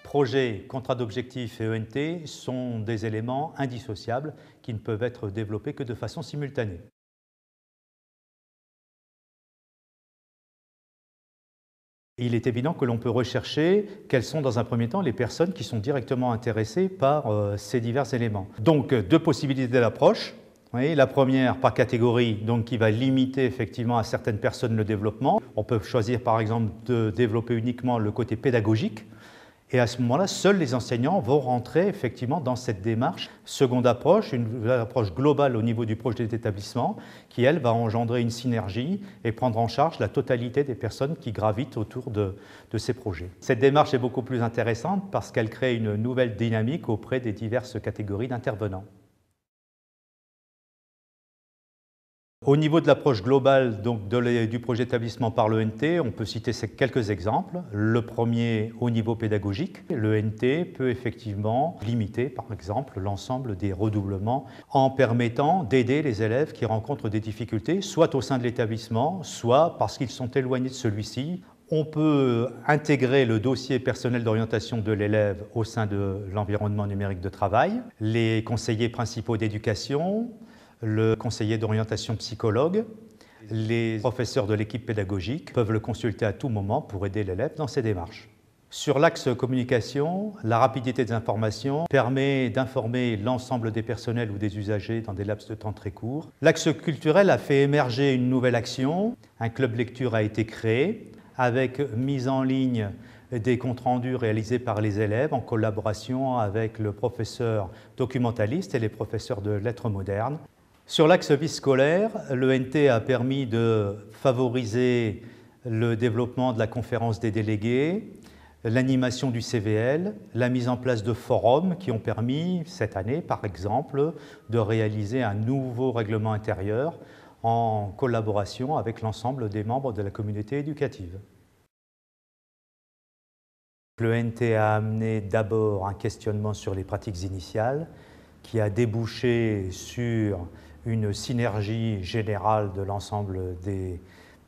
Projet, contrat d'objectif et ENT sont des éléments indissociables qui ne peuvent être développés que de façon simultanée. Il est évident que l'on peut rechercher quelles sont dans un premier temps les personnes qui sont directement intéressées par ces divers éléments. Donc deux possibilités d'approche. La première par catégorie, donc qui va limiter effectivement à certaines personnes le développement. On peut choisir par exemple de développer uniquement le côté pédagogique. Et à ce moment-là, seuls les enseignants vont rentrer effectivement dans cette démarche. Seconde approche, une approche globale au niveau du projet d'établissement qui, elle, va engendrer une synergie et prendre en charge la totalité des personnes qui gravitent autour de ces projets. Cette démarche est beaucoup plus intéressante parce qu'elle crée une nouvelle dynamique auprès des diverses catégories d'intervenants. Au niveau de l'approche globale donc, du projet d'établissement par l'ENT, on peut citer quelques exemples. Le premier, au niveau pédagogique, l'ENT peut effectivement limiter, par exemple, l'ensemble des redoublements en permettant d'aider les élèves qui rencontrent des difficultés, soit au sein de l'établissement, soit parce qu'ils sont éloignés de celui-ci. On peut intégrer le dossier personnel d'orientation de l'élève au sein de l'environnement numérique de travail, les conseillers principaux d'éducation, le conseiller d'orientation psychologue, les professeurs de l'équipe pédagogique peuvent le consulter à tout moment pour aider l'élève dans ses démarches. Sur l'axe communication, la rapidité des informations permet d'informer l'ensemble des personnels ou des usagers dans des laps de temps très courts. L'axe culturel a fait émerger une nouvelle action. Un club lecture a été créé avec mise en ligne des comptes rendus réalisés par les élèves en collaboration avec le professeur documentaliste et les professeurs de lettres modernes. Sur l'axe vie scolaire, l'ENT a permis de favoriser le développement de la conférence des délégués, l'animation du CVL, la mise en place de forums qui ont permis, cette année par exemple, de réaliser un nouveau règlement intérieur en collaboration avec l'ensemble des membres de la communauté éducative. L'ENT a amené d'abord un questionnement sur les pratiques initiales qui a débouché sur une synergie générale de l'ensemble des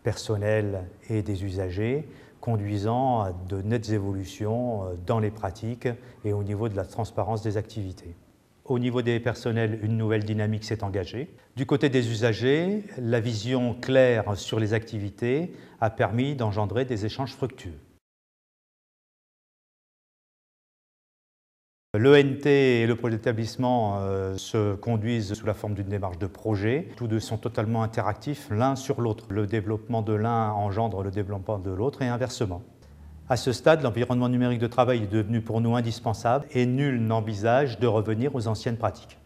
personnels et des usagers, conduisant à de nettes évolutions dans les pratiques et au niveau de la transparence des activités. Au niveau des personnels, une nouvelle dynamique s'est engagée. Du côté des usagers, la vision claire sur les activités a permis d'engendrer des échanges fructueux. L'ENT et le projet d'établissement se conduisent sous la forme d'une démarche de projet. Tous deux sont totalement interactifs l'un sur l'autre. Le développement de l'un engendre le développement de l'autre et inversement. À ce stade, l'environnement numérique de travail est devenu pour nous indispensable et nul n'envisage de revenir aux anciennes pratiques.